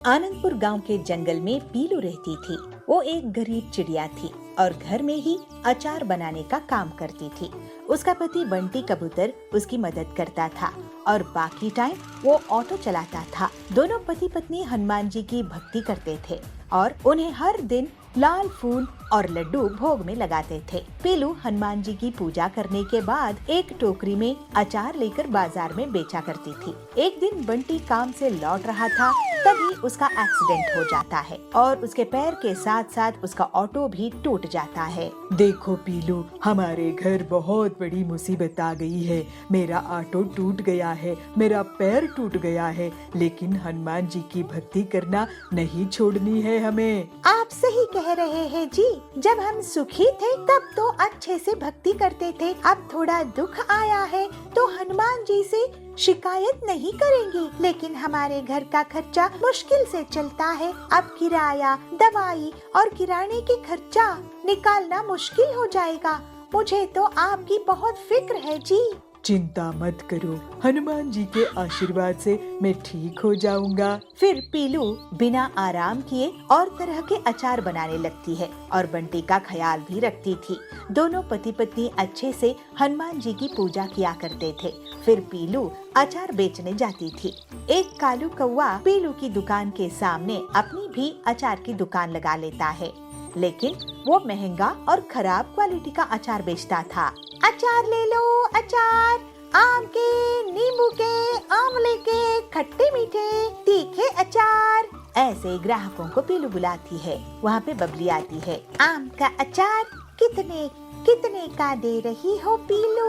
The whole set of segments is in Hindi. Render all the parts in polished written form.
आनंदपुर गांव के जंगल में पीलू रहती थी। वो एक गरीब चिड़िया थी और घर में ही अचार बनाने का काम करती थी। उसका पति बंटी कबूतर उसकी मदद करता था और बाकी टाइम वो ऑटो चलाता था। दोनों पति पत्नी हनुमान जी की भक्ति करते थे और उन्हें हर दिन लाल फूल और लड्डू भोग में लगाते थे। पीलू हनुमान जी की पूजा करने के बाद एक टोकरी में अचार लेकर बाजार में बेचा करती थी। एक दिन बंटी काम से लौट रहा था, तभी उसका एक्सीडेंट हो जाता है और उसके पैर के साथ साथ उसका ऑटो भी टूट जाता है। देखो पीलू, हमारे घर बहुत बड़ी मुसीबत आ गई है। मेरा ऑटो टूट गया है, मेरा पैर टूट गया है, लेकिन हनुमान जी की भक्ति करना नहीं छोड़नी है हमें। आप सही कह रहे हैं जी। जब हम सुखी थे तब तो अच्छे से भक्ति करते थे। अब थोड़ा दुख आया है तो हनुमान जी से शिकायत नहीं करेंगे, लेकिन हमारे घर का खर्चा मुश्किल से चलता है। अब किराया, दवाई और किराने के खर्चा निकालना मुश्किल हो जाएगा। मुझे तो आपकी बहुत फिक्र है जी। चिंता मत करो, हनुमान जी के आशीर्वाद से मैं ठीक हो जाऊंगा। फिर पीलू बिना आराम किए और तरह के अचार बनाने लगती है और बंटी का ख्याल भी रखती थी। दोनों पति पत्नी अच्छे से हनुमान जी की पूजा किया करते थे। फिर पीलू अचार बेचने जाती थी। एक कालू कौवा पीलू की दुकान के सामने अपनी भी अचार की दुकान लगा लेता है, लेकिन वो महंगा और खराब क्वालिटी का अचार बेचता था। अचार ले लो, अचार आम के, नींबू के, आंवले के, खट्टे मीठे, तीखे अचार। ऐसे ग्राहकों को पीलू बुलाती है। वहाँ पे बबली आती है। आम का अचार कितने कितने का दे रही हो पीलू?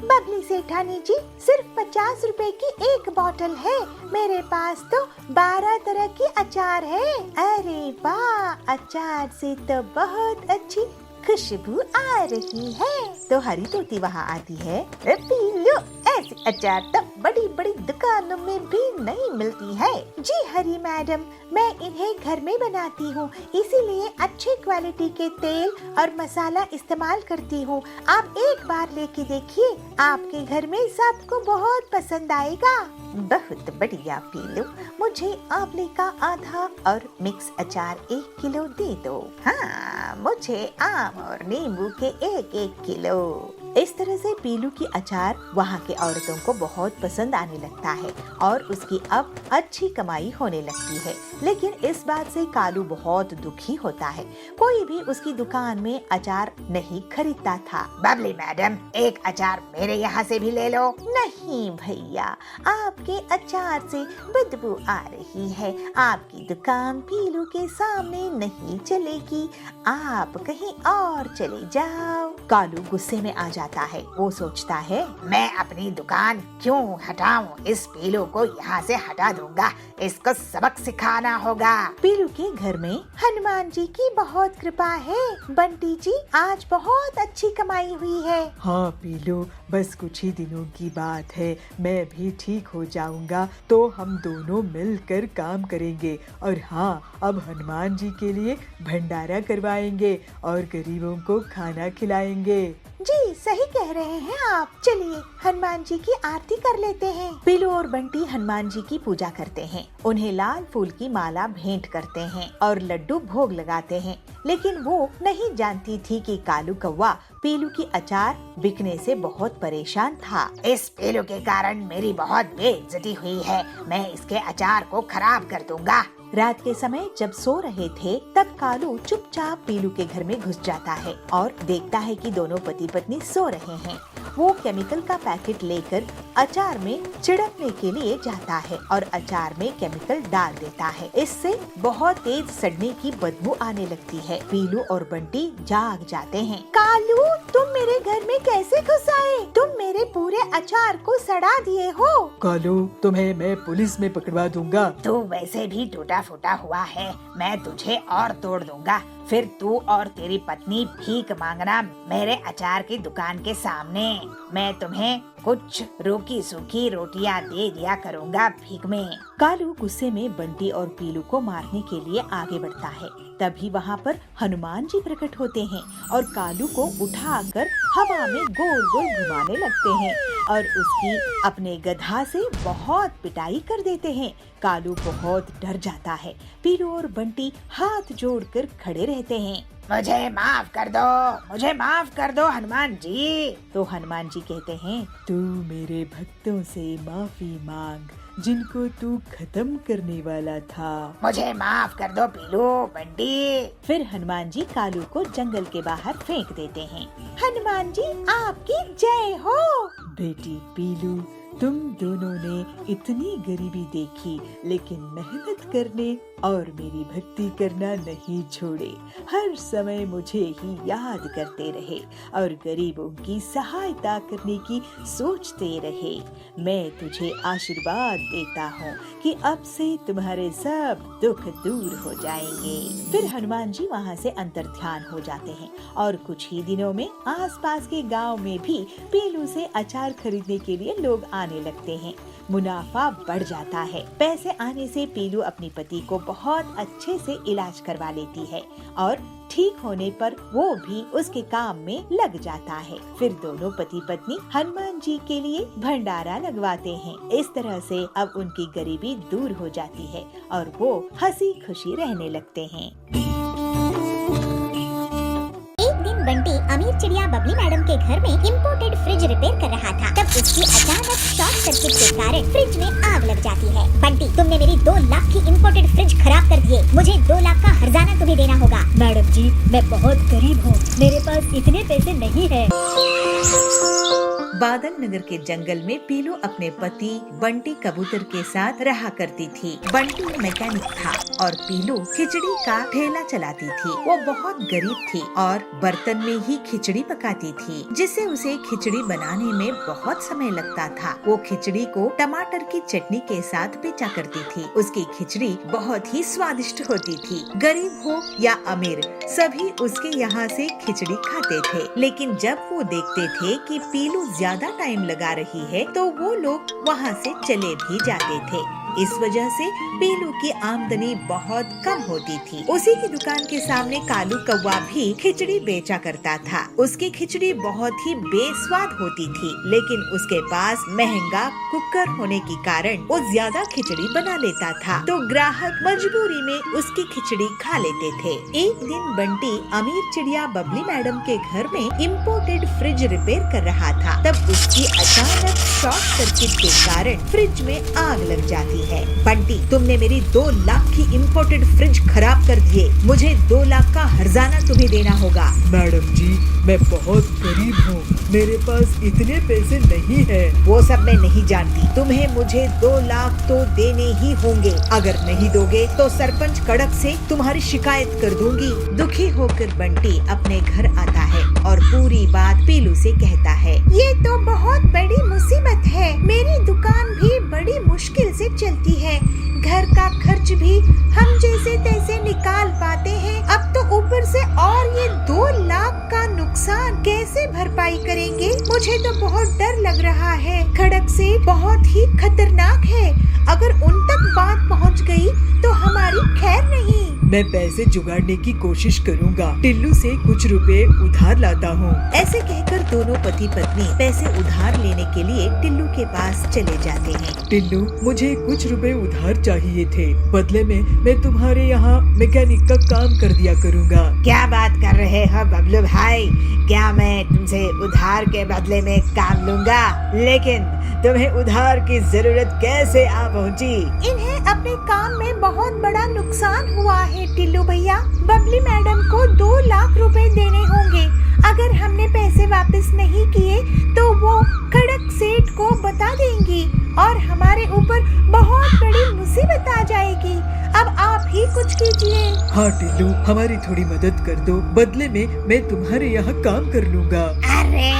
बबली सेठानी जी, सिर्फ 50 रुपए की एक बोतल है। मेरे पास तो 12 तरह के अचार है। अरे वाह, अचार से तो बहुत अच्छी खुशबू आ रही है। तो हरी तोती वहाँ आती है। पीलू, ऐसे अचार तो बड़ी बड़ी दुकानों में भी नहीं मिलती है। जी हरी मैडम, मैं इन्हें घर में बनाती हूँ, इसीलिए अच्छी क्वालिटी के तेल और मसाला इस्तेमाल करती हूँ। आप एक बार लेके देखिए, आपके घर में सबको बहुत पसंद आएगा। बहुत बढ़िया पीलू, मुझे आंवले का आधा और मिक्स अचार 1 किलो दे दो। हाँ, मुझे आम और नींबू के 1-1 किलो। इस तरह से पीलू की अचार वहाँ के औरतों को बहुत पसंद आने लगता है और उसकी अब अच्छी कमाई होने लगती है। लेकिन इस बात से कालू बहुत दुखी होता है। कोई भी उसकी दुकान में अचार नहीं खरीदता था। बबली मैडम, एक अचार मेरे यहाँ से भी ले लो। नहीं भैया, आपके अचार से बदबू आ रही है। आपकी दुकान पीलू के सामने नहीं चलेगी। आप कहीं और चले जाओ। कालू गुस्से में आ जाता है। वो सोचता है, मैं अपनी दुकान क्यों हटाऊं? इस पीलू को यहाँ से हटा दूंगा। इसको सबक सिखाना होगा। पीलू के घर में हनुमान जी की बहुत कृपा है। बंटी जी, आज बहुत अच्छी कमाई हुई है। हाँ पीलू, बस कुछ ही दिनों की बात है, मैं भी ठीक हो जाऊंगा तो हम दोनों मिलकर काम करेंगे। और हाँ, अब हनुमान जी के लिए भंडारा करवाएंगे और गरीबों को खाना खिलाएंगे। जी सही कह रहे हैं आप। चलिए हनुमान जी की आरती कर लेते हैं। पीलू और बंटी हनुमान जी की पूजा करते हैं। उन्हें लाल फूल की माला भेंट करते हैं और लड्डू भोग लगाते हैं। लेकिन वो नहीं जानती थी कि कालू कौवा पीलू की अचार बिकने से बहुत परेशान था। इस पीलू के कारण मेरी बहुत बेइज्जती हुई है। मैं इसके अचार को खराब कर दूंगा। रात के समय जब सो रहे थे, तब कालू चुपचाप पीलू के घर में घुस जाता है और देखता है कि दोनों पति पत्नी सो रहे हैं। वो केमिकल का पैकेट लेकर अचार में छिड़कने के लिए जाता है और अचार में केमिकल डाल देता है। इससे बहुत तेज सड़ने की बदबू आने लगती है। पीलू और बंटी जाग जाते हैं। कालू, तुम मेरे घर में कैसे घुस आए? तुम मेरे पूरे अचार को सड़ा दिए हो। कालू, तुम्हें मैं पुलिस में पकड़वा दूंगा। तू वैसे भी टूटा फूटा हुआ है, मैं तुझे और तोड़ दूंगा। फिर तू और तेरी पत्नी भीख मांगना मेरे अचार की दुकान के सामने। मैं तुम्हें कुछ रूखी सूखी रोटियां दे दिया करूंगा भीख में। कालू गुस्से में बंटी और पीलू को मारने के लिए आगे बढ़ता है। तभी वहाँ पर हनुमान जी प्रकट होते हैं और कालू को उठाकर हवा में गोल गोल घुमाने लगते हैं। और उसकी अपने गधा से बहुत पिटाई कर देते हैं। कालू बहुत डर जाता है। पीलू और बंटी हाथ जोड़कर खड़े रहते हैं। मुझे माफ कर दो, मुझे माफ कर दो हनुमान जी। तो हनुमान जी कहते हैं, तू मेरे भक्तों से माफी मांग जिनको तू खत्म करने वाला था। मुझे माफ कर दो पीलू बंटी। फिर हनुमान जी कालू को जंगल के बाहर फेंक देते हैं। हनुमान जी आपकी जय हो। बेटी पीलू, तुम दोनों ने इतनी गरीबी देखी लेकिन मेहनत करने और मेरी भक्ति करना नहीं छोड़े। हर समय मुझे ही याद करते रहे और गरीबों की सहायता करने की सोचते रहे। मैं तुझे आशीर्वाद देता हूँ कि अब से तुम्हारे सब दुख दूर हो जाएंगे। फिर हनुमान जी वहाँ से अंतर्ध्यान हो जाते हैं और कुछ ही दिनों में आसपास के गांव में भी पीलू से अचार खरीदने के लिए लोग आने लगते हैं। मुनाफा बढ़ जाता है। पैसे आने से पीलू अपनी पति को बहुत अच्छे से इलाज करवा लेती है और ठीक होने पर वो भी उसके काम में लग जाता है। फिर दोनों पति पत्नी हनुमान जी के लिए भंडारा लगवाते हैं। इस तरह से अब उनकी गरीबी दूर हो जाती है और वो हंसी खुशी रहने लगते हैं। बंटी अमीर चिड़िया बबली मैडम के घर में इम्पोर्टेड फ्रिज रिपेयर कर रहा था। तब उसकी अचानक शॉर्ट सर्किट के कारण फ्रिज में आग लग जाती है। बंटी, तुमने मेरी 2 लाख की इम्पोर्टेड फ्रिज खराब कर दिए। मुझे 2 लाख का हर्जाना तुम्हें देना होगा। मैडम जी, मैं बहुत गरीब हूँ, मेरे पास इतने पैसे नहीं है। बादल नगर के जंगल में पीलू अपने पति बंटी कबूतर के साथ रहा करती थी। बंटी मैकेनिक था और पीलू खिचड़ी का ठेला चलाती थी। वो बहुत गरीब थी और बर्तन में ही खिचड़ी पकाती थी, जिससे उसे खिचड़ी बनाने में बहुत समय लगता था। वो खिचड़ी को टमाटर की चटनी के साथ बेचा करती थी। उसकी खिचड़ी बहुत ही स्वादिष्ट होती थी। गरीब हो या अमीर, सभी उसके यहाँ से खिचड़ी खाते थे। लेकिन जब वो देखते थे कि पीलू ज्यादा टाइम लगा रही है तो वो लोग वहाँ से चले भी जाते थे। इस वजह से पीलू की आमदनी बहुत कम होती थी। उसी की दुकान के सामने कालू कौवा भी खिचड़ी बेचा करता था। उसकी खिचड़ी बहुत ही बेस्वाद होती थी, लेकिन उसके पास महंगा कुकर होने के कारण वो ज्यादा खिचड़ी बना लेता था, तो ग्राहक मजबूरी में उसकी खिचड़ी खा लेते थे। एक दिन बंटी अमीर चिड़िया बबली मैडम के घर में इम्पोर्टेड फ्रिज रिपेयर कर रहा था। तब उसकी अचानक शॉर्ट सर्किट के कारण फ्रिज में आग लग जाती है। बंटी, तुमने मेरी 2 लाख की इम्पोर्टेड फ्रिज खराब कर दिए। मुझे 2 लाख का हर्जाना तुम्हें देना होगा। मैडम जी, मैं बहुत गरीब हूँ, मेरे पास इतने पैसे नहीं है। वो सब मैं नहीं जानती। तुम्हें मुझे 2 लाख तो देने ही होंगे। अगर नहीं दोगे तो सरपंच कड़क से तुम्हारी शिकायत कर दूंगी। दुखी होकर बंटी अपने घर आता है और पूरी बात पीलू से कहता है। ये तो बहुत बड़ी मुसीबत है। मेरी दुकान भी बड़ी मुश्किल से चलती है। घर का खर्च भी हम जैसे तैसे निकाल पाते हैं। अब तो ऊपर से और ये 2 लाख का नुकसान कैसे भरपाई करेंगे? मुझे तो बहुत डर लग रहा है। खड़क सेठ बहुत ही खतरनाक है। अगर उन तक बात पहुंच गई तो हमारी खैर नहीं। मैं पैसे जुगाड़ने की कोशिश करूँगा। टिल्लू से कुछ रुपए उधार लाता हूँ। ऐसे कहकर दोनों पति पत्नी पैसे उधार लेने के लिए टिल्लू के पास चले जाते हैं। टिल्लू, मुझे कुछ रुपए उधार चाहिए थे। बदले में मैं तुम्हारे यहाँ मैकेनिक का काम कर दिया करूँगा। क्या बात कर रहे हो बबलू भाई? क्या मैं तुमसे उधार के बदले में काम लूँगा? लेकिन तुम्हें उधार की जरूरत कैसे आ पहुँची? इन्हें अपने काम में बहुत बड़ा नुकसान हुआ है टिल्लू भैया। बबली मैडम को 2 लाख रुपए देने होंगे। अगर हमने पैसे वापस नहीं किए तो वो खड़क सेठ को बता देंगी और हमारे ऊपर बहुत बड़ी मुसीबत आ जाएगी। अब आप ही कुछ कीजिए। हाँ टिल्लू, हमारी थोड़ी मदद कर दो। बदले में मैं तुम्हारे यहाँ काम कर लूँगा। अरे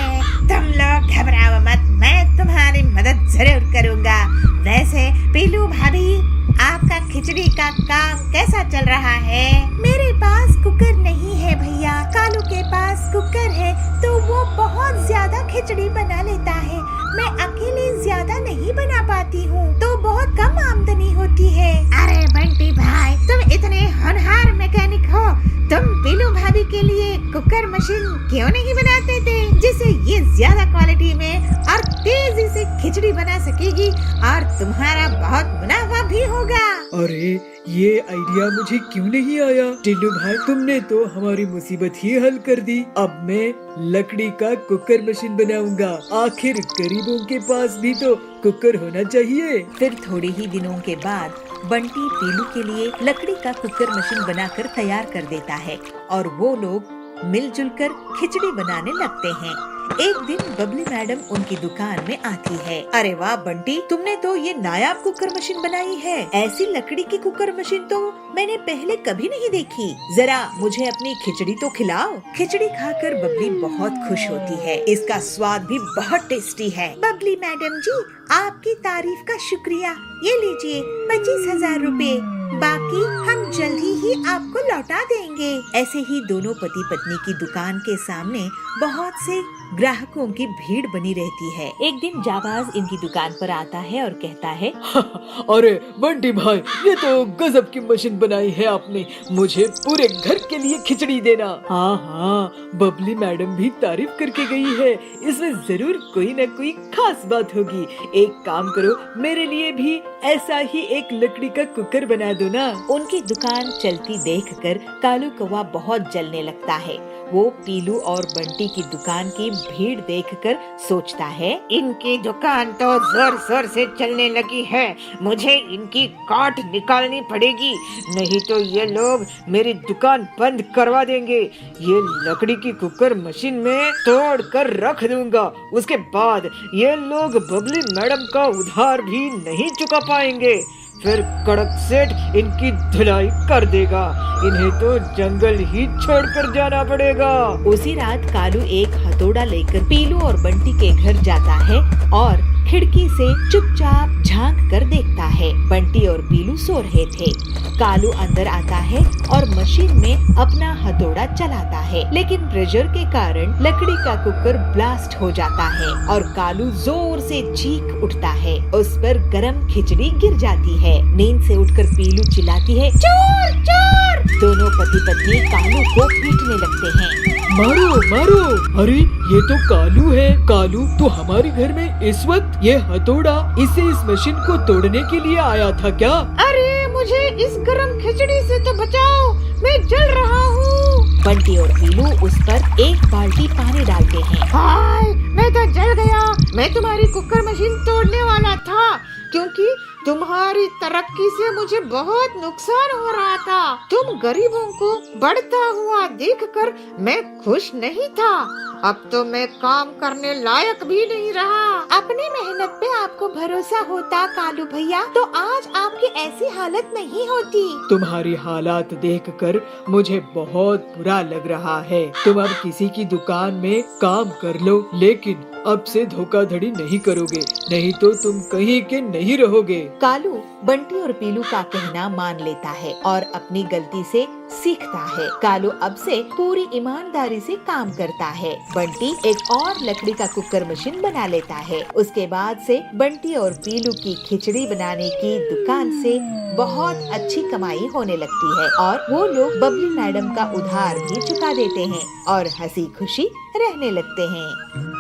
तुम लोग घबराओ मत, मैं तुम्हारी मदद जरूर करूँगा। वैसे पीलू भाभी, आपका खिचड़ी का काम कैसा चल रहा है? मेरे पास कुकर नहीं है भैया। कालू के पास कुकर है तो वो बहुत ज्यादा खिचड़ी बना लेता है। मैं अकेले ज्यादा नहीं बना पाती हूँ तो बहुत कम आमदनी होती है। अरे बंटी भाई, तुम इतने होनहार मैकेनिक हो, तुम पीलू भाभी के लिए कुकर मशीन क्यों नहीं बनाते थे, जिससे ये ज्यादा क्वालिटी में और तेजी सकेगी और तुम्हारा बहुत मुनाफा भी होगा। अरे ये आइडिया मुझे क्यों नहीं आया? टिल्लू भाई, तुमने तो हमारी मुसीबत ही हल कर दी। अब मैं लकड़ी का कुकर मशीन बनाऊंगा। आखिर गरीबों के पास भी तो कुकर होना चाहिए। फिर थोड़े ही दिनों के बाद बंटी पीलू के लिए लकड़ी का कुकर मशीन बनाकर तैयार कर देता है और वो लोग मिलजुल कर खिचड़ी बनाने लगते हैं। एक दिन बबली मैडम उनकी दुकान में आती है। अरे वाह बंटी, तुमने तो ये नायाब कुकर मशीन बनाई है। ऐसी लकड़ी की कुकर मशीन तो मैंने पहले कभी नहीं देखी। जरा मुझे अपनी खिचड़ी तो खिलाओ। खिचड़ी खाकर बबली बहुत खुश होती है। इसका स्वाद भी बहुत टेस्टी है। बबली मैडम जी, आपकी तारीफ का शुक्रिया। ये लीजिए 25,000 रुपए। बाकी हम जल्दी ही आपको लौटा देंगे। ऐसे ही दोनों पति पत्नी की दुकान के सामने बहुत से ग्राहकों की भीड़ बनी रहती है। एक दिन जाबाज इनकी दुकान पर आता है और कहता है, अरे बंटी भाई, ये तो गजब की मशीन बनाई है आपने। मुझे पूरे घर के लिए खिचड़ी देना। हाँ हाँ, बबली मैडम भी तारीफ करके गई है। इसमें जरूर कोई न कोई खास बात होगी। एक काम करो, मेरे लिए भी ऐसा ही एक लकड़ी का कुकर बना दो ना। उनकी दुकान चलती देखकर कालू कौवा बहुत जलने लगता है। वो पीलू और बंटी की दुकान की भीड़ देखकर सोचता है, इनकी दुकान तो जोर जोर से चलने लगी है। मुझे इनकी काट निकालनी पड़ेगी, नहीं तो ये लोग मेरी दुकान बंद करवा देंगे। ये लकड़ी की कुकर मशीन में तोड़ कर रख दूंगा। उसके बाद ये लोग बबली मैडम का उधार भी नहीं चुका पाएंगे। फिर कड़क सेठ इनकी धुलाई कर देगा। इन्हें तो जंगल ही छोड़कर जाना पड़ेगा। उसी रात कालू एक हथौड़ा लेकर पीलू और बंटी के घर जाता है और खिड़की से चुपचाप झांक कर देखता है। बंटी और पीलू सो रहे थे। कालू अंदर आता है और मशीन में अपना हथौड़ा चलाता है, लेकिन प्रेशर के कारण लकड़ी का कुकर ब्लास्ट हो जाता है और कालू जोर से चीख उठता है। उस पर गरम खिचड़ी गिर जाती है। नींद से उठकर पीलू चिल्लाती है, चोर चोर। दोनों पति पत्नी कालू को पीटने लगते हैं। मारो मारो। अरे ये तो कालू है। कालू, तू हमारे घर में इस वक्त ये हथौड़ा इस मशीन को तोड़ने के लिए आया था क्या? अरे मुझे इस गरम खिचड़ी से तो बचाओ, मैं जल रहा हूँ। बंटी और पीलू उस पर एक बाल्टी पानी डालते हैं। हाय, मैं तो जल गया। मैं तुम्हारी कुकर मशीन तोड़ने वाला था, क्योंकि तुम्हारी तरक्की से मुझे बहुत नुकसान हो रहा था। तुम गरीबों को बढ़ता हुआ देखकर मैं खुश नहीं था। अब तो मैं काम करने लायक भी नहीं रहा। अपनी मेहनत पे आपको भरोसा होता कालू भैया, तो आज आपकी ऐसी हालत नहीं होती। तुम्हारी हालात देखकर मुझे बहुत बुरा लग रहा है। तुम अब किसी की दुकान में काम कर लो, लेकिन अब से धोखाधड़ी नहीं करोगे, नहीं तो तुम कहीं के नहीं रहोगे। कालू बंटी और पीलू का कहना मान लेता है और अपनी गलती से सीखता है। कालू अब से पूरी ईमानदारी से काम करता है। बंटी एक और लकड़ी का कुकर मशीन बना लेता है। उसके बाद से बंटी और पीलू की खिचड़ी बनाने की दुकान से बहुत अच्छी कमाई होने लगती है और वो लोग बबली मैडम का उधार भी चुका देते हैं और हंसी खुशी रहने लगते हैं।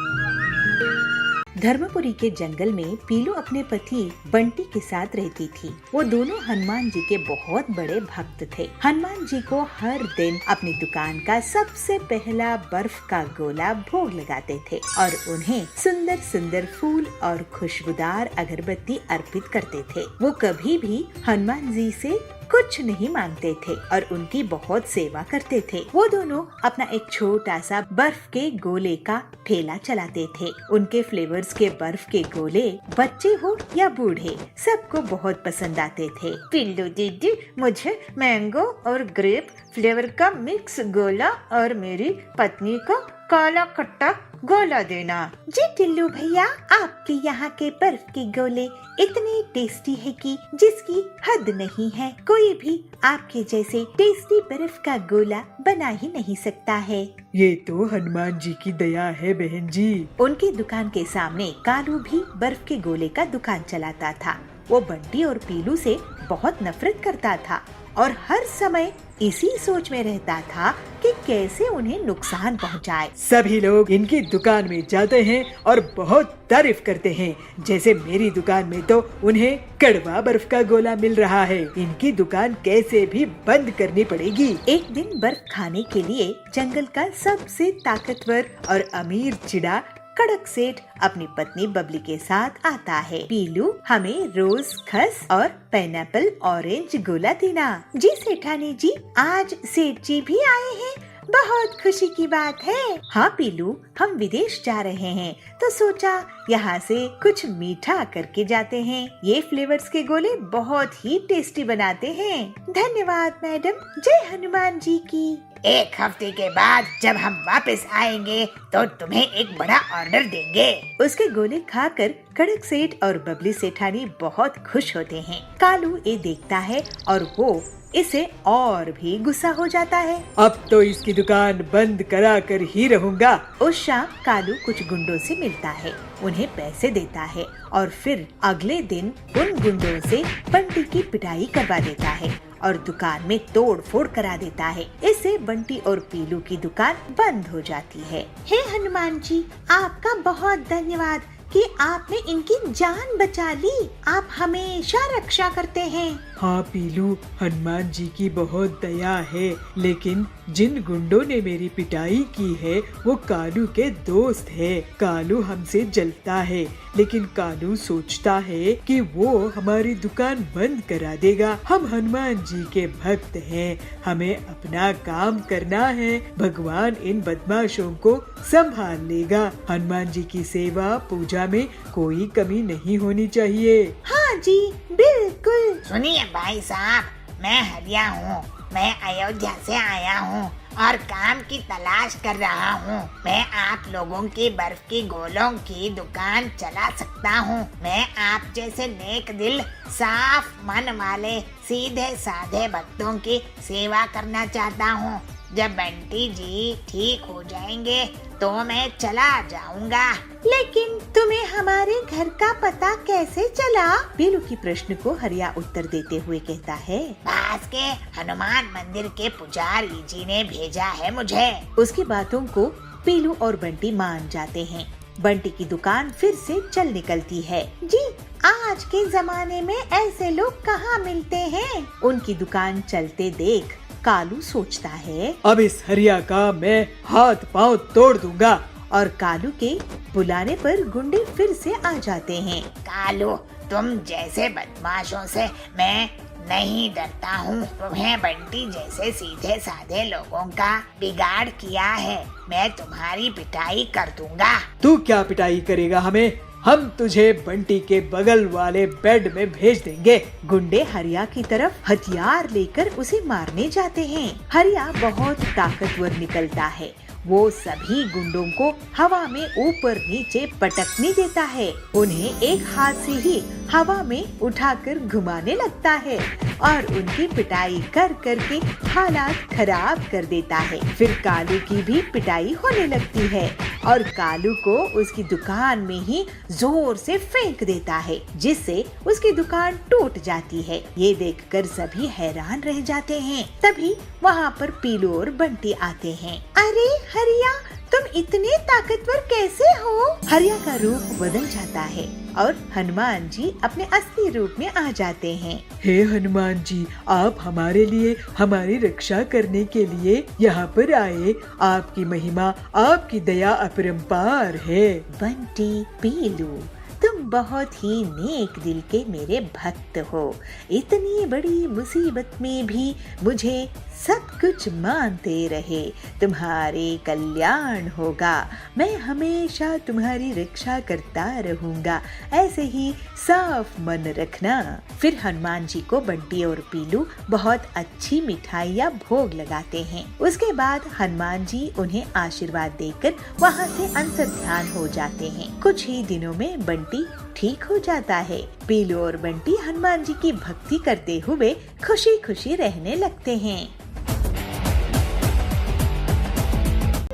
धर्मपुरी के जंगल में पीलू अपने पति बंटी के साथ रहती थी। वो दोनों हनुमान जी के बहुत बड़े भक्त थे। हनुमान जी को हर दिन अपनी दुकान का सबसे पहला बर्फ का गोला भोग लगाते थे और उन्हें सुंदर सुंदर फूल और खुशबूदार अगरबत्ती अर्पित करते थे। वो कभी भी हनुमान जी से कुछ नहीं मांगते थे और उनकी बहुत सेवा करते थे। वो दोनों अपना एक छोटा सा बर्फ के गोले का ठेला चलाते थे। उनके फ्लेवर्स के बर्फ के गोले बच्चे हो या बूढ़े सबको बहुत पसंद आते थे। पिल्लू दीदी, मुझे मैंगो और ग्रेप फ्लेवर का मिक्स गोला और मेरी पत्नी को काला खट्टा गोला देना। जी टिल्लू भैया, आपके यहाँ के बर्फ के गोले इतने टेस्टी है कि जिसकी हद नहीं है। कोई भी आपके जैसे टेस्टी बर्फ का गोला बना ही नहीं सकता है। ये तो हनुमान जी की दया है बहन जी। उनकी दुकान के सामने कालू भी बर्फ के गोले का दुकान चलाता था। वो बंटी और पीलू से बहुत नफरत करता था। और हर समय इसी सोच में रहता था कि कैसे उन्हें नुकसान पहुंचाए। सभी लोग इनकी दुकान में जाते हैं और बहुत तारीफ करते हैं। जैसे मेरी दुकान में तो उन्हें कड़वा बर्फ का गोला मिल रहा है। इनकी दुकान कैसे भी बंद करनी पड़ेगी। एक दिन बर्फ खाने के लिए जंगल का सबसे ताकतवर और अमीर चिड़ा कड़क सेठ अपनी पत्नी बबली के साथ आता है। पीलू, हमें रोज खस और पाइनएप्पल ऑरेंज गोला देना। जी सेठानी जी, आज सेठ जी भी आए हैं, बहुत खुशी की बात है। हाँ पीलू, हम विदेश जा रहे हैं तो सोचा यहाँ से कुछ मीठा करके जाते हैं। ये फ्लेवर्स के गोले बहुत ही टेस्टी बनाते हैं। धन्यवाद मैडम, जय हनुमान जी की। 1 हफ्ते के बाद जब हम वापस आएंगे तो तुम्हें एक बड़ा ऑर्डर देंगे। उसके गोले खाकर कड़क सेठ और बबली सेठानी बहुत खुश होते हैं। कालू ये देखता है और वो इसे और भी गुस्सा हो जाता है। अब तो इसकी दुकान बंद करा कर ही रहूंगा। उस शाम कालू कुछ गुंडों से मिलता है, उन्हें पैसे देता है और फिर अगले दिन उन गुंडों से बंटी की पिटाई करवा देता है और दुकान में तोड़ फोड़ करा देता है। इससे बंटी और पीलू की दुकान बंद हो जाती है। हे हनुमान जी, आपका बहुत धन्यवाद कि आपने इनकी जान बचा ली। आप हमेशा रक्षा करते हैं। हाँ पीलू, हनुमान जी की बहुत दया है, लेकिन जिन गुंडों ने मेरी पिटाई की है वो कालू के दोस्त है। कालू हमसे जलता है, लेकिन कालू सोचता है कि वो हमारी दुकान बंद करा देगा। हम हनुमान जी के भक्त हैं, हमें अपना काम करना है। भगवान इन बदमाशों को संभाल लेगा। हनुमान जी की सेवा पूजा में कोई कमी नहीं होनी चाहिए। हाँ जी, बिल्कुल। सुनिए भाई साहब, मैं हरिया हूँ। मैं अयोध्या से आया हूँ और काम की तलाश कर रहा हूँ। मैं आप लोगों की बर्फ की गोलों की दुकान चला सकता हूँ। मैं आप जैसे नेक दिल, साफ मन वाले, सीधे साधे भक्तों की सेवा करना चाहता हूँ। जब बंटी जी ठीक हो जाएंगे तो मैं चला जाऊंगा। लेकिन तुम्हें हमारे घर का पता कैसे चला? पीलू की प्रश्न को हरिया उत्तर देते हुए कहता है, पास के हनुमान मंदिर के पुजारी जी ने भेजा है मुझे। उसकी बातों को पीलू और बंटी मान जाते हैं। बंटी की दुकान फिर से चल निकलती है। जी, आज के जमाने में ऐसे लोग कहाँ मिलते हैं? उनकी दुकान चलते देख कालू सोचता है, अब इस हरिया का मैं हाथ पांव तोड़ दूंगा। और कालू के बुलाने पर गुंडे फिर से आ जाते हैं। कालू, तुम जैसे बदमाशों से मैं नहीं डरता हूँ। तुम्हें बंटी जैसे सीधे साधे लोगों का बिगाड़ किया है। मैं तुम्हारी पिटाई कर दूंगा। तू क्या पिटाई करेगा हमें? हम तुझे बंटी के बगल वाले बेड में भेज देंगे। गुंडे हरिया की तरफ हथियार लेकर उसे मारने जाते हैं। हरिया बहुत ताकतवर निकलता है। वो सभी गुंडों को हवा में ऊपर नीचे पटकने देता है। उन्हें एक हाथ से ही हवा में उठाकर घुमाने लगता है और उनकी पिटाई कर करके हालात खराब कर देता है। फिर कालू की भी पिटाई होने लगती है और कालू को उसकी दुकान में ही जोर से फेंक देता है, जिससे उसकी दुकान टूट जाती है। ये देखकर सभी हैरान रह जाते हैं। तभी वहाँ पर पीलू और बंटी आते हैं। अरे हरिया, तुम इतने ताकतवर कैसे हो? हरिया का रूप बदल जाता है और हनुमान जी अपने असली रूप में आ जाते हैं। हे हनुमान जी, आप हमारे लिए हमारी रक्षा करने के लिए यहाँ पर आए। आपकी महिमा, आपकी दया अपरंपार है। बंटी, पीलू, तुम बहुत ही नेक दिल के मेरे भक्त हो। इतनी बड़ी मुसीबत में भी मुझे सब कुछ मानते रहे। तुम्हारे कल्याण होगा। मैं हमेशा तुम्हारी रक्षा करता रहूंगा। ऐसे ही साफ मन रखना। फिर हनुमान जी को बंटी और पीलू बहुत अच्छी मिठाइयाँ भोग लगाते हैं। उसके बाद हनुमान जी उन्हें आशीर्वाद देकर वहाँ से अंतर्ध्यान हो जाते हैं। कुछ ही दिनों में बंटी ठीक हो जाता है। पीलू और बंटी हनुमान जी की भक्ति करते हुए खुशी खुशी रहने लगते हैं।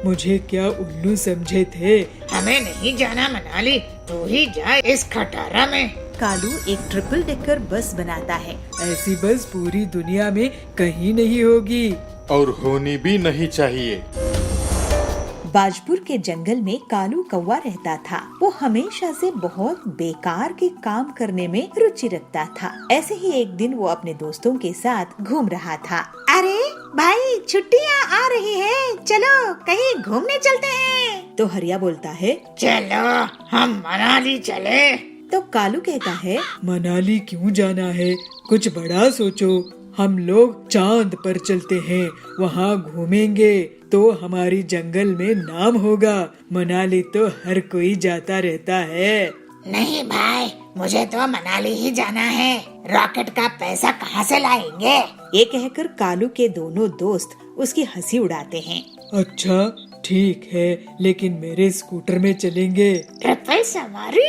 मुझे क्या उल्लू समझे थे? हमें नहीं जाना मनाली, तू ही जा इस खटारा में। कालू एक ट्रिपल डेकर बस बनाता है। ऐसी बस पूरी दुनिया में कहीं नहीं होगी। और होनी भी नहीं चाहिए। बाजपुर के जंगल में कालू कौवा रहता था। वो हमेशा से बहुत बेकार के काम करने में रुचि रखता था। ऐसे ही एक दिन वो अपने दोस्तों के साथ घूम रहा था। अरे भाई, छुट्टियाँ आ रही है, चलो कहीं घूमने चलते हैं। तो हरिया बोलता है, चलो हम मनाली चले। तो कालू कहता है, मनाली क्यों जाना है, कुछ बड़ा सोचो। हम लोग चांद पर चलते हैं, वहाँ घूमेंगे तो हमारी जंगल में नाम होगा। मनाली तो हर कोई जाता रहता है। नहीं भाई, मुझे तो मनाली ही जाना है। रॉकेट का पैसा कहाँ से लाएंगे? ये कहकर कालू के दोनों दोस्त उसकी हंसी उड़ाते हैं। अच्छा ठीक है, लेकिन मेरे स्कूटर में चलेंगे। ट्रिपल सवारी?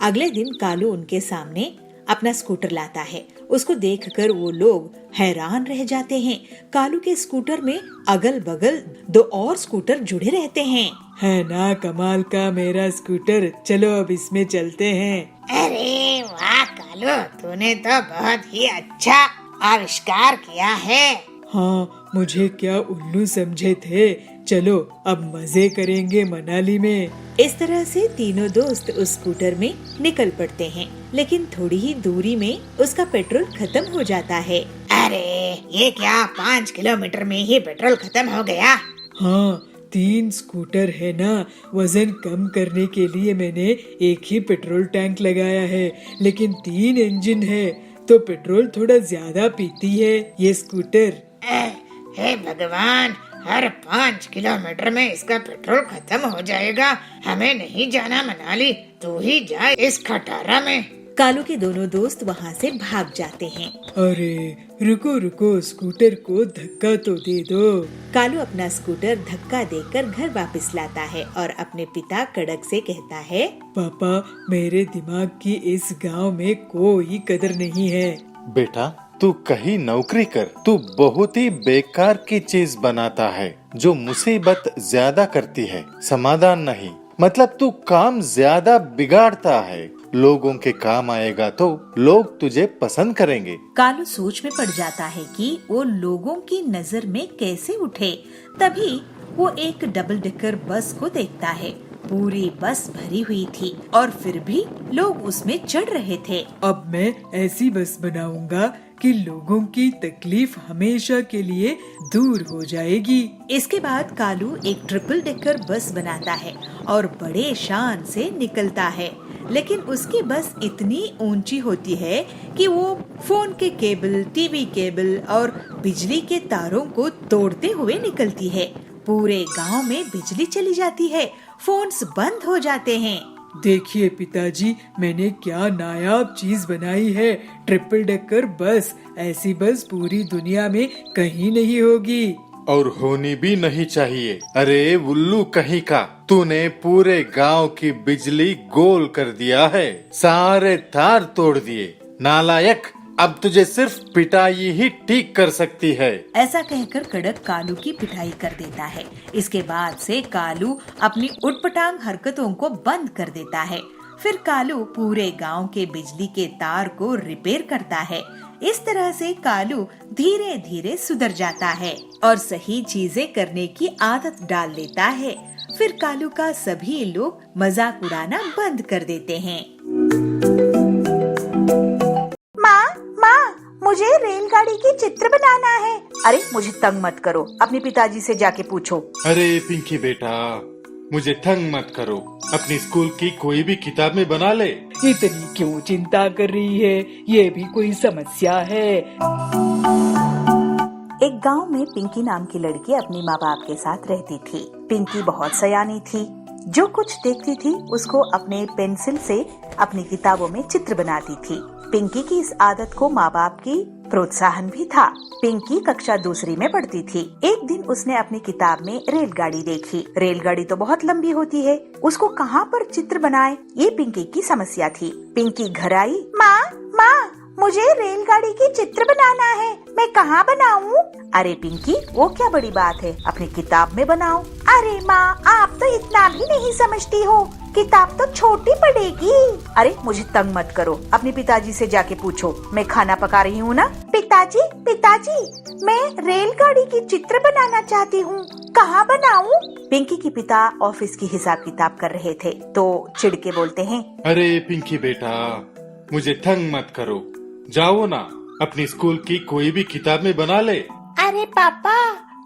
अगले दिन कालू उनके सामने अपना स्कूटर लाता है। उसको देखकर वो लोग हैरान रह जाते हैं। कालू के स्कूटर में अगल बगल 2 और स्कूटर जुड़े रहते हैं। है ना कमाल का मेरा स्कूटर, चलो अब इसमें चलते हैं। अरे वाह कालू, तूने तो बहुत ही अच्छा आविष्कार किया है। हाँ, मुझे क्या उल्लू समझे थे। चलो अब मजे करेंगे मनाली में। इस तरह से तीनों दोस्त उस स्कूटर में निकल पड़ते हैं, लेकिन थोड़ी ही दूरी में उसका पेट्रोल खत्म हो जाता है। अरे ये क्या, 5 किलोमीटर में ही पेट्रोल खत्म हो गया? हाँ, 3 स्कूटर है ना, वजन कम करने के लिए मैंने एक ही पेट्रोल टैंक लगाया है, लेकिन 3 इंजन है तो पेट्रोल थोड़ा ज्यादा पीती है ये स्कूटर। हे भगवान, हर 5 किलोमीटर में इसका पेट्रोल खत्म हो जाएगा। हमें नहीं जाना मनाली, तू ही जा इस खटारा में। कालू के दोनों दोस्त वहाँ से भाग जाते हैं। अरे रुको रुको, स्कूटर को धक्का तो दे दो। कालू अपना स्कूटर धक्का देकर घर वापस लाता है और अपने पिता कड़क से कहता है, पापा, मेरे दिमाग की इस गांव में कोई कदर नहीं है। बेटा, तू कहीं नौकरी कर। तू बहुत ही बेकार की चीज बनाता है जो मुसीबत ज्यादा करती है, समाधान नहीं। मतलब तू काम ज्यादा बिगाड़ता है। लोगों के काम आएगा तो लोग तुझे पसंद करेंगे। कालू सोच में पड़ जाता है कि वो लोगों की नजर में कैसे उठे। तभी वो एक डबल डेकर बस को देखता है। पूरी बस भरी हुई थी और फिर भी लोग उसमें चढ़ रहे थे। अब मैं ऐसी बस बनाऊंगा कि लोगों की तकलीफ हमेशा के लिए दूर हो जाएगी। इसके बाद कालू एक ट्रिपल डेकर बस बनाता है और बड़े शान से निकलता है। लेकिन उसकी बस इतनी ऊंची होती है कि वो फोन के केबल, टीवी केबल और बिजली के तारों को तोड़ते हुए निकलती है। पूरे गांव में बिजली चली जाती है, फोन्स बंद हो जाते हैं। देखिए पिताजी, मैंने क्या नायाब चीज बनाई है, ट्रिपल डेकर बस। ऐसी बस पूरी दुनिया में कहीं नहीं होगी। और होनी भी नहीं चाहिए। अरे उल्लू कहीं का, तूने पूरे गांव की बिजली गोल कर दिया है, सारे तार तोड़ दिए। नालायक, अब तुझे सिर्फ पिटाई ही ठीक कर सकती है। ऐसा कहकर कड़क कालू की पिटाई कर देता है। इसके बाद से कालू अपनी उटपटांग हरकतों को बंद कर देता है। फिर कालू पूरे गांव के बिजली के तार को रिपेयर करता है। इस तरह से कालू धीरे धीरे सुधर जाता है और सही चीजें करने की आदत डाल लेता है। फिर कालू का सभी लोग मजाक उड़ाना बंद कर देते हैं। माँ, मुझे रेलगाड़ी की चित्र बनाना है। अरे मुझे तंग मत करो, अपने पिताजी से जाके पूछो। अरे पिंकी बेटा, मुझे तंग मत करो, अपनी स्कूल की कोई भी किताब में बना ले। इतनी क्यों चिंता कर रही है, ये भी कोई समस्या है। एक गांव में पिंकी नाम की लड़की अपनी माँ बाप के साथ रहती थी। पिंकी बहुत सयानी थी। जो कुछ देखती थी उसको अपने पेंसिल से अपनी किताबों में चित्र बनाती थी। पिंकी की इस आदत को माँ बाप की प्रोत्साहन भी था। पिंकी कक्षा 2 में पढ़ती थी। एक दिन उसने अपनी किताब में रेलगाड़ी देखी। रेलगाड़ी तो बहुत लंबी होती है, उसको कहाँ पर चित्र बनाए, ये पिंकी की समस्या थी। पिंकी घर आई। माँ, मुझे रेलगाड़ी की चित्र बनाना है, मैं कहाँ बनाऊँ? अरे पिंकी, वो क्या बड़ी बात है, अपनी किताब में बनाओ। अरे माँ, आप तो इतना भी नहीं समझती हो। किताब तो छोटी पड़ेगी। अरे मुझे तंग मत करो, अपने पिताजी से जाके पूछो, मैं खाना पका रही हूँ ना। पिताजी पिताजी, मैं रेलगाड़ी की चित्र बनाना चाहती हूँ, कहाँ बनाऊँ? पिंकी के पिता ऑफिस की हिसाब किताब कर रहे थे तो चिढ़ के बोलते हैं, अरे पिंकी बेटा, मुझे तंग मत करो, जाओ ना अपनी स्कूल की कोई भी किताब में बना ले। अरे पापा,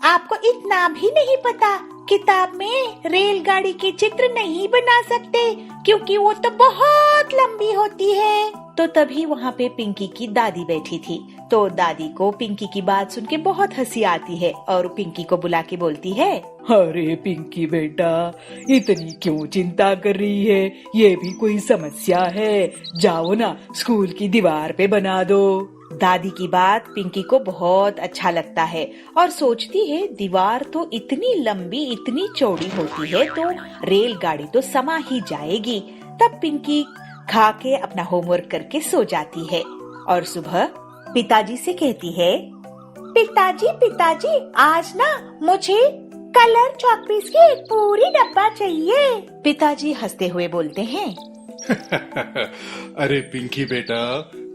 आपको इतना भी नहीं पता, किताब में रेलगाड़ी की चित्र नहीं बना सकते क्योंकि वो तो बहुत लंबी होती है। तो तभी वहाँ पे पिंकी की दादी बैठी थी। तो दादी को पिंकी की बात सुन के बहुत हंसी आती है और पिंकी को बुला के बोलती है, अरे पिंकी बेटा, इतनी क्यों चिंता कर रही है? ये भी कोई समस्या है? जाओ ना स्कूल की दीवार पे बना दो। दादी की बात पिंकी को बहुत अच्छा लगता है और सोचती है दीवार तो इतनी लंबी इतनी चौड़ी होती है तो रेलगाड़ी तो समा ही जाएगी। तब पिंकी खा के अपना होमवर्क करके सो जाती है और सुबह पिताजी से कहती है, पिताजी पिताजी, आज ना मुझे कलर चॉकपीस की एक पूरी डब्बा चाहिए। पिताजी हंसते हुए बोलते हैं, अरे पिंकी बेटा,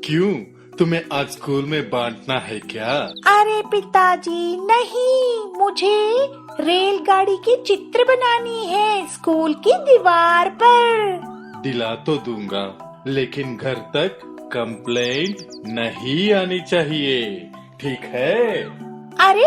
क्यों, तुम्हें आज स्कूल में बांटना है क्या? अरे पिताजी नहीं, मुझे रेलगाड़ी की चित्र बनानी है स्कूल की दीवार पर। दिला तो दूंगा, लेकिन घर तक कंप्लेंट नहीं आनी चाहिए, ठीक है? अरे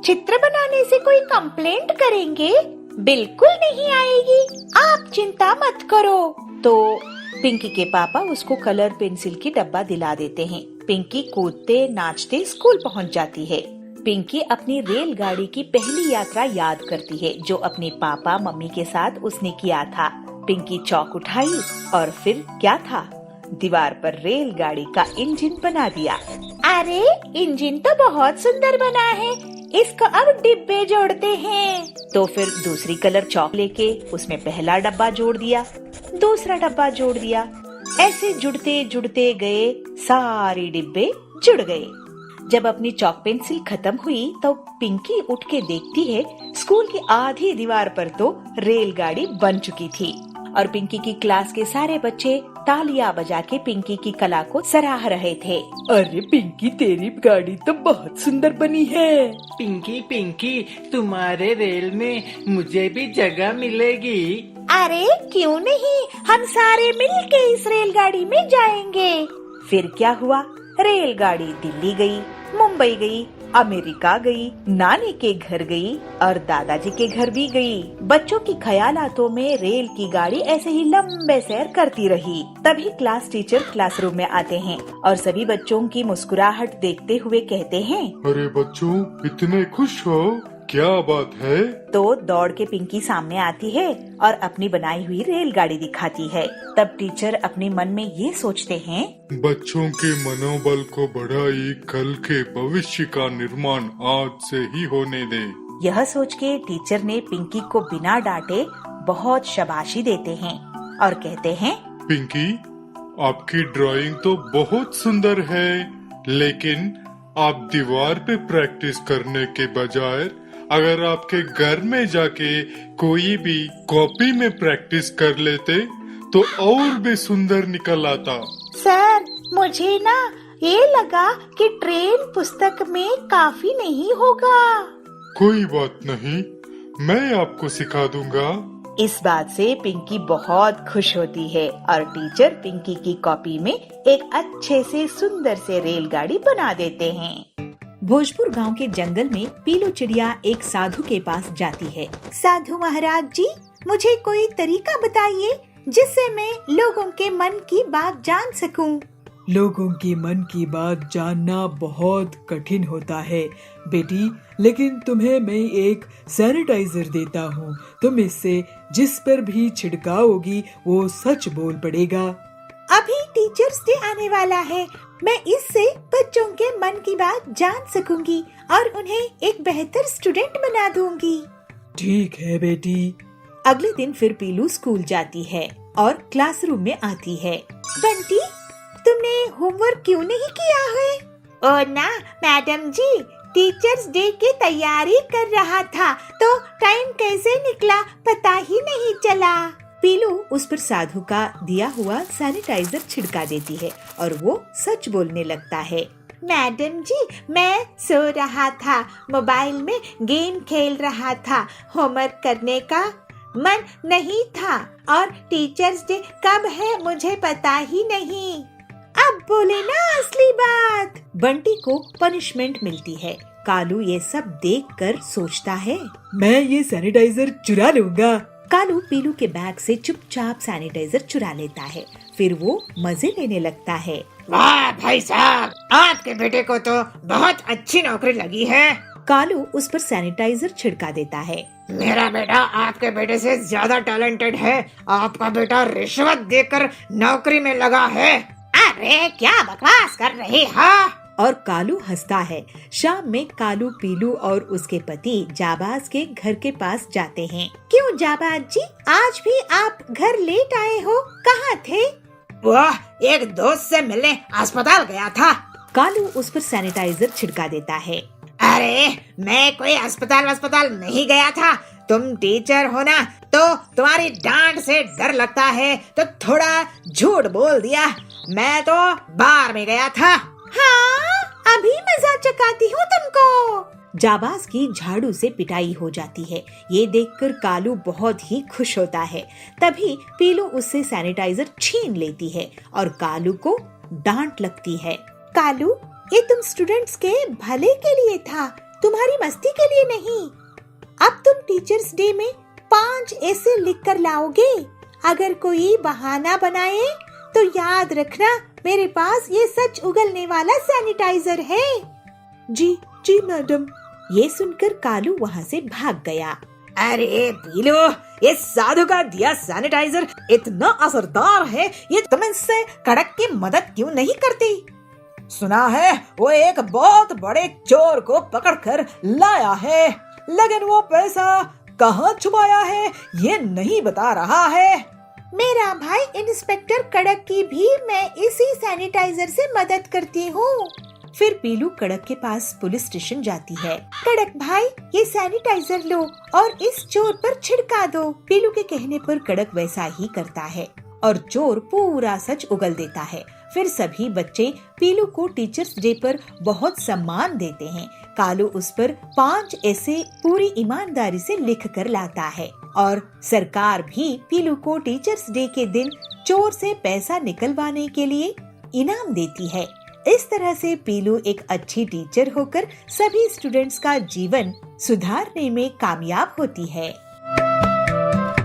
चित्र बनाने से कोई कंप्लेंट करेंगे? बिल्कुल नहीं आएगी, आप चिंता मत करो। तो पिंकी के पापा उसको कलर पेंसिल की डब्बा दिला देते हैं। पिंकी कूदते नाचते स्कूल पहुंच जाती है। पिंकी अपनी रेलगाड़ी की पहली यात्रा याद करती है जो अपने पापा मम्मी के साथ उसने किया था। पिंकी चौक उठाई और फिर क्या था, दीवार पर रेलगाड़ी का इंजन बना दिया। अरे इंजन तो बहुत सुंदर बना है, इसको अब डिब्बे जोड़ते हैं। तो फिर दूसरी कलर चौक लेके उसमें पहला डब्बा जोड़ दिया, दूसरा डब्बा जोड़ दिया। ऐसे जुड़ते जुड़ते गए, सारे डिब्बे जुड़ गए। जब अपनी चौक पेंसिल खत्म हुई तो पिंकी उठ के देखती है स्कूल की आधी दीवार पर तो रेलगाड़ी बन चुकी थी और पिंकी की क्लास के सारे बच्चे तालियां बजा के पिंकी की कला को सराह रहे थे। अरे पिंकी, तेरी गाड़ी तो बहुत सुंदर बनी है। पिंकी पिंकी, तुम्हारे रेल में मुझे भी जगह मिलेगी? अरे क्यों नहीं, हम सारे मिलके इस रेलगाड़ी में जाएंगे। फिर क्या हुआ, रेलगाड़ी दिल्ली गई, मुंबई गई, अमेरिका गई, नानी के घर गई और दादाजी के घर भी गई। बच्चों की ख्यालातों में रेल की गाड़ी ऐसे ही लंबे सैर करती रही। तभी क्लास टीचर क्लासरूम में आते हैं और सभी बच्चों की मुस्कुराहट देखते हुए कहते हैं, अरे बच्चों, इतने खुश हो, क्या बात है? तो दौड़ के पिंकी सामने आती है और अपनी बनाई हुई रेलगाड़ी दिखाती है। तब टीचर अपने मन में ये सोचते हैं, बच्चों के मनोबल को बढ़ाई, कल के भविष्य का निर्माण आज से ही होने दे। यह सोच के टीचर ने पिंकी को बिना डांटे बहुत शाबाशी देते हैं और कहते हैं, पिंकी, आपकी ड्राइंग तो बहुत सुंदर है, लेकिन आप दीवार पे प्रैक्टिस करने के बजाय अगर आपके घर में जाके कोई भी कॉपी में प्रैक्टिस कर लेते तो और भी सुंदर निकल आता। सर, मुझे ना ये लगा कि ट्रेन पुस्तक में काफी नहीं होगा। कोई बात नहीं, मैं आपको सिखा दूंगा। इस बात से पिंकी बहुत खुश होती है और टीचर पिंकी की कॉपी में एक अच्छे से सुंदर से रेलगाड़ी बना देते हैं। भोजपुर गांव के जंगल में पीलू चिड़िया एक साधु के पास जाती है। साधु महाराज जी, मुझे कोई तरीका बताइए जिससे मैं लोगों के मन की बात जान सकूं। लोगों की मन की बात जानना बहुत कठिन होता है बेटी, लेकिन तुम्हें मैं एक सैनिटाइजर देता हूँ। तुम इससे जिस पर भी छिड़काव होगी वो सच बोल पड़ेगा। अभी टीचर्स डे आने वाला है, मैं इससे बच्चों के मन की बात जान सकूंगी और उन्हें एक बेहतर स्टूडेंट बना दूंगी। ठीक है बेटी। अगले दिन फिर पीलू स्कूल जाती है और क्लासरूम में आती है। बंटी, तुमने होमवर्क क्यों नहीं किया है? ओ ना मैडम जी, टीचर्स डे की तैयारी कर रहा था तो टाइम कैसे निकला पता ही नहीं चला। पीलू उस पर साधु का दिया हुआ सैनिटाइजर छिड़का देती है और वो सच बोलने लगता है। मैडम जी, मैं सो रहा था, मोबाइल में गेम खेल रहा था, होमवर्क करने का मन नहीं था और टीचर्स डे कब है मुझे पता ही नहीं। अब बोले ना असली बात। बंटी को पनिशमेंट मिलती है। कालू ये सब देखकर सोचता है, मैं ये सैनिटाइजर चुरा लूंगा। कालू पीलू के बैग से चुपचाप सैनिटाइजर चुरा लेता है। फिर वो मजे लेने लगता है। वाह भाई साहब, आपके बेटे को तो बहुत अच्छी नौकरी लगी है। कालू उस पर सैनिटाइजर छिड़का देता है। मेरा बेटा आपके बेटे से ज्यादा टैलेंटेड है। आपका बेटा रिश्वत देकर नौकरी में लगा है। अरे क्या बकवास कर रही हो? और कालू हंसता है। शाम में कालू पीलू और उसके पति जाबाज के घर के पास जाते हैं। क्यों जाबाज जी, आज भी आप घर लेट आए हो? कहाँ थे? वह एक दोस्त से मिलने अस्पताल गया था। कालू उस पर सैनिटाइजर छिड़का देता है। अरे मैं कोई अस्पताल नहीं गया था। तुम टीचर हो ना, तो तुम्हारी डांट से डर लगता है तो थोड़ा झूठ बोल दिया। मैं तो बार में गया था। हाँ, अभी मजाक चकाती हूँ तुमको। जाबाज की झाड़ू से पिटाई हो जाती है। ये देखकर कालू बहुत ही खुश होता है। तभी पीलू उससे सैनिटाइजर छीन लेती है और कालू को डांट लगती है। कालू, ये तुम स्टूडेंट्स के भले के लिए था, तुम्हारी मस्ती के लिए नहीं। अब तुम टीचर्स डे में 5 ऐसे लिख कर लाओगे। अगर कोई बहाना बनाए तो याद रखना, मेरे पास ये सच उगलने वाला सैनिटाइजर है। जी जी मैडम। ये सुनकर कालू वहाँ से भाग गया। अरे पीलू, ये साधु का दिया सैनिटाइजर इतना असरदार है, ये तुम इससे कड़क की मदद क्यों नहीं करती? सुना है वो एक बहुत बड़े चोर को पकड़कर लाया है, लेकिन वो पैसा कहाँ छुपाया है ये नहीं बता रहा है। मेरा भाई इंस्पेक्टर कड़क की भी मैं इसी सैनिटाइजर से मदद करती हूँ। फिर पीलू कड़क के पास पुलिस स्टेशन जाती है। कड़क भाई, ये सैनिटाइजर लो और इस चोर पर छिड़का दो। पीलू के कहने पर कड़क वैसा ही करता है और चोर पूरा सच उगल देता है। फिर सभी बच्चे पीलू को टीचर्स डे पर बहुत सम्मान देते हैं। कालू उस पर 5 ऐसे पूरी ईमानदारी से लिख कर लाता है और सरकार भी पीलू को टीचर्स डे के दिन चोर से पैसा निकलवाने के लिए इनाम देती है। इस तरह से पीलू एक अच्छी टीचर होकर सभी स्टूडेंट्स का जीवन सुधारने में कामयाब होती है।